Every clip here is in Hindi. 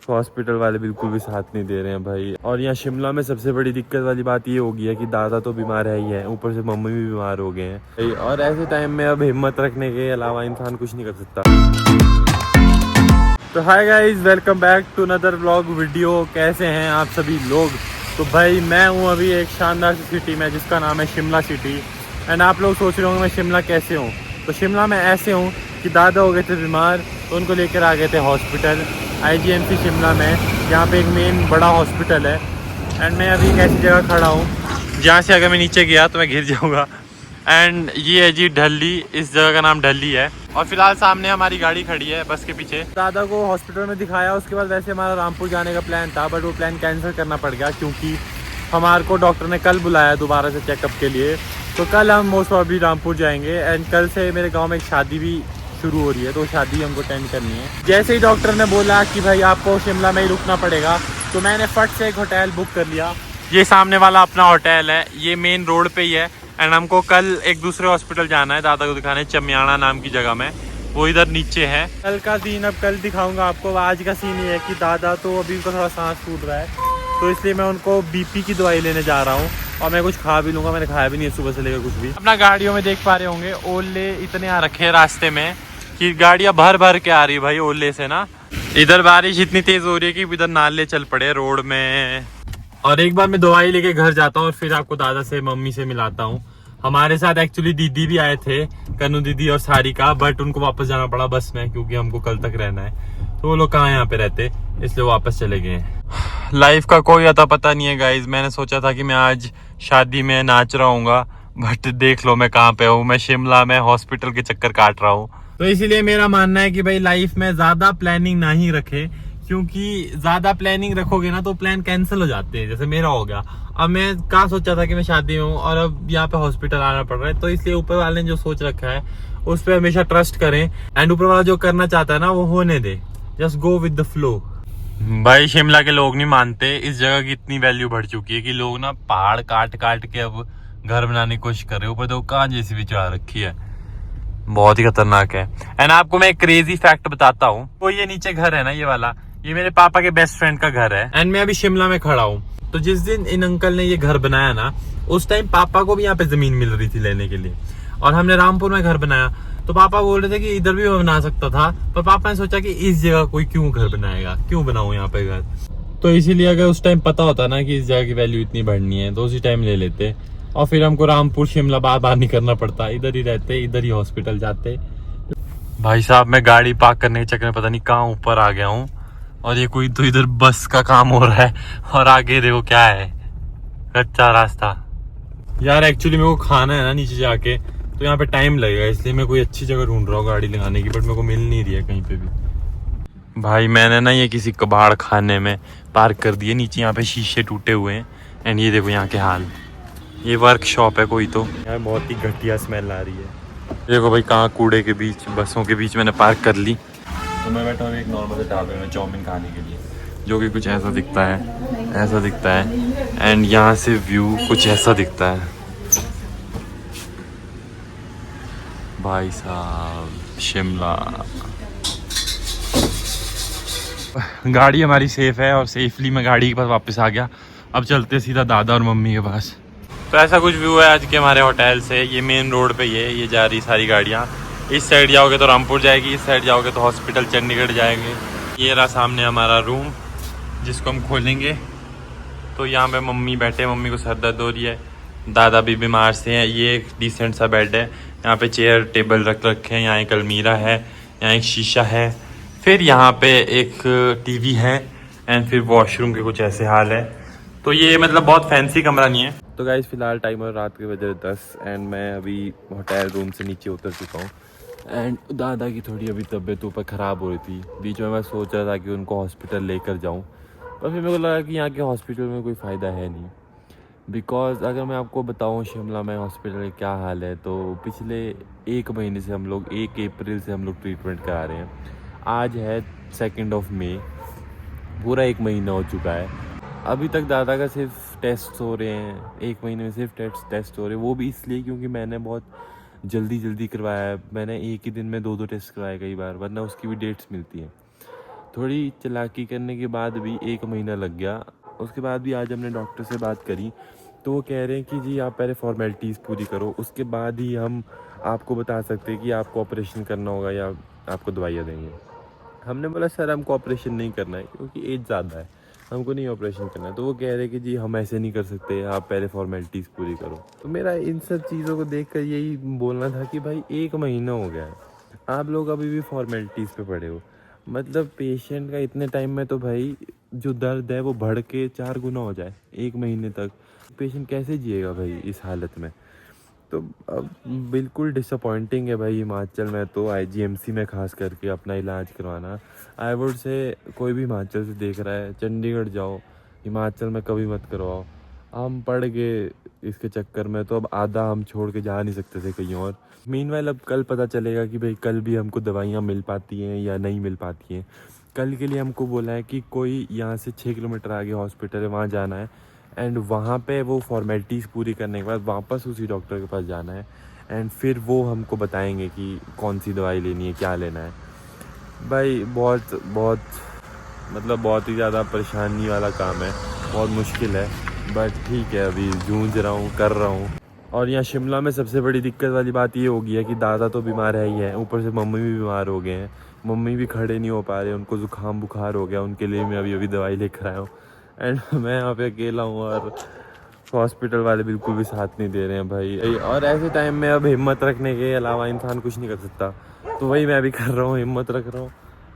हॉस्पिटल वाले बिल्कुल भी साथ नहीं दे रहे हैं भाई। और यहाँ शिमला में सबसे बड़ी दिक्कत वाली बात ये हो गई है कि दादा तो बीमार है ही है, ऊपर से मम्मी भी बीमार हो गए हैं। और ऐसे टाइम में अब हिम्मत रखने के अलावा इंसान कुछ नहीं कर सकता। तो hi guys, welcome back to another vlog video. कैसे हैं आप सभी लोग? तो भाई मैं हूँ अभी एक शानदार सी सिटी में जिसका नाम है शिमला सिटी। एंड आप लोग सोच रहे होंगे मैं शिमला कैसे हूँ। तो शिमला में ऐसे हूँ कि दादा हो गए थे बीमार, तो उनको लेकर आ गए थे हॉस्पिटल IGMC शिमला में, जहाँ पे एक मेन बड़ा हॉस्पिटल है। एंड मैं अभी एक ऐसी जगह खड़ा हूँ जहाँ से अगर मैं नीचे गया तो मैं गिर जाऊँगा। एंड ये है जी ढली, इस जगह का नाम ढली है। और फिलहाल सामने हमारी गाड़ी खड़ी है बस के पीछे। दादा को हॉस्पिटल में दिखाया, उसके बाद वैसे हमारा रामपुर जाने का प्लान था, बट वो प्लान कैंसिल करना पड़ गया क्योंकि हमारे को डॉक्टर ने कल बुलाया दोबारा से चेकअप के लिए। तो कल हम मोस्ट प्रॉब्ली रामपुर जाएंगे। एंड कल से मेरे गाँव में एक शादी भी शुरू हो रही है, तो शादी हमको अटेंड करनी है। जैसे ही डॉक्टर ने बोला कि भाई आपको शिमला में ही रुकना पड़ेगा, तो मैंने फट से एक होटल बुक कर लिया। ये सामने वाला अपना होटल है, ये मेन रोड पे ही है। एंड हमको कल एक दूसरे हॉस्पिटल जाना है दादा को दिखाने, चमियाना नाम की जगह में, वो इधर नीचे है। कल का सीन अब कल दिखाऊंगा आपको। आज का सीन ये है कि दादा तो अभी उनका थोड़ा सांस फूट रहा है, तो इसलिए मैं उनको BP की दवाई लेने जा रहा हूँ। और मैं कुछ खा भी लूँगा, मैंने खाया भी नहीं है सुबह से लेकर कुछ भी। अपना गाड़ियों में देख पा रहे होंगे ओले इतने आ रखे हैं रास्ते में कि गाड़ियाँ भर भर के आ रही है भाई ओले से ना। इधर बारिश इतनी तेज़ हो रही है कि इधर नाले चल पड़े रोड में। और एक बार मैं दवाई लेके घर जाता हूँ और फिर आपको दादा से मम्मी से मिलाता हूँ। हमारे साथ एक्चुअली दीदी भी आए थे, कन्नू दीदी और सारिका, बट उनको वापस जाना पड़ा बस में क्योंकि हमको कल तक रहना है। तो वो लोग कहाँ यहाँ पे रहते, इसलिए वापस चले गए। लाइफ का कोई अता पता नहीं है गाइज। मैंने सोचा था कि मैं आज शादी में नाच रहा हूँगा, बट देख लो मैं कहाँ पे हूँ। मैं शिमला में हॉस्पिटल के चक्कर काट रहा हूँ। तो इसीलिए मेरा मानना है कि भाई लाइफ में ज्यादा प्लानिंग ना ही रखे, क्योंकि ज्यादा प्लानिंग रखोगे ना तो प्लान कैंसिल हो जाते हैं, जैसे मेरा हो गया। अब मैं कहाँ सोचा था कि मैं शादी में हूँ और अब यहाँ पे हॉस्पिटल आना पड़ रहा है। तो इसलिए ऊपर वाले ने जो सोच रखा है उस पर हमेशा ट्रस्ट करें। एंड ऊपर वाला जो करना चाहता है ना वो होने दे, just go with the flow. भाई शिमला के लोग नहीं मानते, इस जगह की इतनी वैल्यू बढ़ चुकी है कि लोग ना पहाड़ काट काट के अब घर बनाने की कोशिश कर रहे हैं। ऊपर देखो कहाँ जैसी भी चढ़ा रखी है, बहुत ही खतरनाक है। एंड आपको मैं एक क्रेजी फैक्ट बताता हूँ। तो ये नीचे घर है ना, ये वाला, ये मेरे पापा के बेस्ट फ्रेंड का घर है। एंड मैं अभी शिमला में खड़ा हूँ। तो जिस दिन इन अंकल ने ये घर बनाया ना, उस टाइम पापा को भी यहाँ पे जमीन मिल रही थी लेने के लिए, और हमने रामपुर में घर बनाया। तो पापा बोल रहे थे कि इधर भी मैं बना सकता था, पर पापा ने सोचा कि इस जगह कोई क्यों घर बनाएगा, क्यों बनाऊं यहाँ पे घर। तो इसीलिए अगर उस टाइम पता होता ना कि इस जगह की वैल्यू इतनी बढ़नी है तो उसी टाइम ले लेते, और फिर हमको रामपुर शिमला बार बार नहीं करना पड़ता, इधर ही रहते, इधर ही हॉस्पिटल जाते। भाई साहब मैं गाड़ी पार्क करने के चक्कर में पता नहीं कहाँ ऊपर आ गया हूँ, और ये कोई तो इधर बस का काम हो रहा है, और आगे देखो क्या है, कच्चा रास्ता। यार एक्चुअली मेरे को खाना है ना नीचे जाके, तो यहाँ पे टाइम लगेगा, इसलिए मैं कोई अच्छी जगह ढूंढ रहा हूँ गाड़ी लगाने की, बट मेरे को मिल नहीं रही है कहीं पे भी। भाई मैंने ना ये किसी कबाड़ खाने में पार्क कर दिए, नीचे यहाँ पे शीशे टूटे हुए हैं। एंड ये देखो यहाँ के हाल, ये वर्कशॉप है कोई तो। यार बहुत ही घटिया स्मेल आ रही है। देखो भाई कहाँ कूड़े के बीच, बसों के बीच मैंने पार्क कर ली। तो मैं बैठा हूँ एक नॉर्मल से ढाबे में चाउमीन खाने के लिए, जो कि कुछ ऐसा दिखता है, ऐसा दिखता है। एंड यहाँ से व्यू कुछ ऐसा दिखता है। भाई साहब शिमला। गाड़ी हमारी सेफ है और सेफली मैं गाड़ी के पास वापस आ गया। अब चलते सीधा दादा और मम्मी के पास। तो ऐसा कुछ व्यू है आज के हमारे होटल से। ये मेन रोड पे ये जा रही सारी गाड़ियाँ। इस साइड जाओगे तो रामपुर जाएगी, इस साइड जाओगे तो हॉस्पिटल चंडीगढ़ जाएंगे। ये रहा सामने हमारा रूम जिसको हम खोलेंगे। तो यहाँ पे मम्मी बैठे, मम्मी को सर दर्द हो रही है, दादा भी बीमार से हैं। ये एक डिसेंट सा बेड है, यहाँ पे चेयर टेबल रख रखे हैं, यहाँ एक अलमीरा है, यहाँ एक शीशा है, फिर यहाँ पे एक TV है, एंड फिर वॉशरूम के कुछ ऐसे हाल है। तो ये मतलब बहुत फैंसी कमरा नहीं है। तो गाइस फिलहाल टाइम है रात के बजे 10 एंड मैं अभी होटल रूम से नीचे उतर चुका हूँ। एंड दादा की थोड़ी अभी तबीयत ऊपर ख़राब हो रही थी, बीच में मैं सोच रहा था कि उनको हॉस्पिटल लेकर जाऊँ, पर फिर मेरे को लगा कि यहाँ के हॉस्पिटल में कोई फ़ायदा है नहीं। बिकॉज़ अगर मैं आपको बताऊँ शिमला में हॉस्पिटल का क्या हाल है, तो पिछले 1 महीने से हम लोग 1 अप्रैल से हम लोग ट्रीटमेंट करा रहे हैं। आज है 2 मई, पूरा 1 महीना हो चुका है। अभी तक दादा का सिर्फ टेस्ट हो रहे हैं, 1 महीने में सिर्फ टेस्ट हो रहे हैं। वो भी इसलिए क्योंकि मैंने बहुत जल्दी करवाया है। मैंने एक ही दिन में 2 टेस्ट करवाए कई बार, वरना उसकी भी डेट्स मिलती हैं। थोड़ी चालाकी करने के बाद भी 1 महीना लग गया। उसके बाद भी आज हमने डॉक्टर से बात करी तो वो कह रहे हैं कि जी आप पहले फॉर्मेलिटीज़ पूरी करो, उसके बाद ही हम आपको बता सकते हैं कि आपको ऑपरेशन करना होगा या आपको दवाइयाँ देंगे। हमने बोला सर हमको ऑपरेशन नहीं करना है क्योंकि एज ज़्यादा है, हमको नहीं ऑपरेशन करना है। तो वो कह रहे कि जी हम ऐसे नहीं कर सकते, आप पहले फॉर्मेलिटीज़ पूरी करो। तो मेरा इन सब चीज़ों को देख कर यही बोलना था कि भाई 1 महीना हो गया है, आप लोग अभी भी फॉर्मेलिटीज़ पे पड़े हो। मतलब पेशेंट का इतने टाइम में तो भाई जो दर्द है वो बढ़ के 4 गुना हो जाए 1 महीने तक। पेशेंट कैसे जिएगा भाई इस हालत में। तो अब बिल्कुल डिसअपॉइंटिंग है भाई हिमाचल में तो आईजीएमसी में खास करके अपना इलाज करवाना। आई वुड से कोई भी हिमाचल से देख रहा है चंडीगढ़ जाओ, हिमाचल में कभी मत करवाओ। हम पड़ गए इसके चक्कर में तो अब आधा हम छोड़ के जा नहीं सकते थे कहीं और। मीनवाइल अब कल पता चलेगा कि भाई कल भी हमको दवाइयाँ मिल पाती हैं या नहीं मिल पाती हैं। कल के लिए हमको बोला है कि कोई यहाँ से 6 किलोमीटर आगे हॉस्पिटल है वहाँ जाना है एंड वहाँ पे वो फॉर्मेलिटीज़ पूरी करने के बाद वापस उसी डॉक्टर के पास जाना है एंड फिर वो हमको बताएंगे कि कौन सी दवाई लेनी है, क्या लेना है। भाई बहुत बहुत मतलब बहुत ही ज़्यादा परेशानी वाला काम है, बहुत मुश्किल है, बट ठीक है अभी जूझ रहा हूँ, कर रहा हूँ। और यहाँ शिमला में सबसे बड़ी दिक्कत वाली बात ये हो गई है कि दादा तो बीमार है ही है, ऊपर से मम्मी भी बीमार हो गए हैं। मम्मी भी खड़े नहीं हो पा रहे, उनको ज़ुकाम बुखार हो गया, उनके लिए मैं अभी अभी दवाई लेकर आया हूँ एंड मैं यहाँ पे अकेला हूँ और हॉस्पिटल वाले बिल्कुल भी साथ नहीं दे रहे हैं भाई। और ऐसे टाइम में अब हिम्मत रखने के अलावा इंसान कुछ नहीं कर सकता, तो वही मैं भी कर रहा हूँ, हिम्मत रख रहा हूँ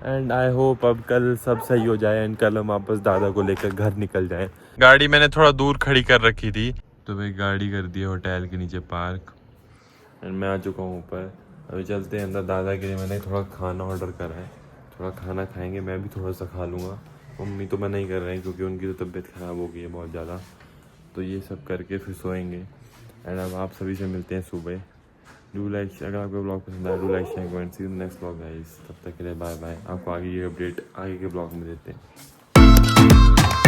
एंड आई होप अब कल सब सही हो जाए एंड कल हम वापस दादा को लेकर घर निकल जाएं। गाड़ी मैंने थोड़ा दूर खड़ी कर रखी थी तो भाई गाड़ी कर दी होटल के नीचे पार्क एंड मैं आ चुका हूँ ऊपर। अभी चलते हैं अंदर, दादा के लिए मैंने थोड़ा खाना ऑर्डर करा है, थोड़ा खाना खाएंगे, मैं भी थोड़ा सा खा लूँगा। मम्मी तो मना ही कर रहे हैं क्योंकि उनकी तो तबीयत ख़राब हो गई है बहुत ज़्यादा। तो ये सब करके फिर सोएंगे एंड अब आप सभी से मिलते हैं सुबह। डू लाइक, अगर आपको ब्लॉग पसंद आया do like share comment, see you next blog guys. तब तक के लिए बाय बाय। आपको आगे की अपडेट आगे के ब्लॉग में देते हैं।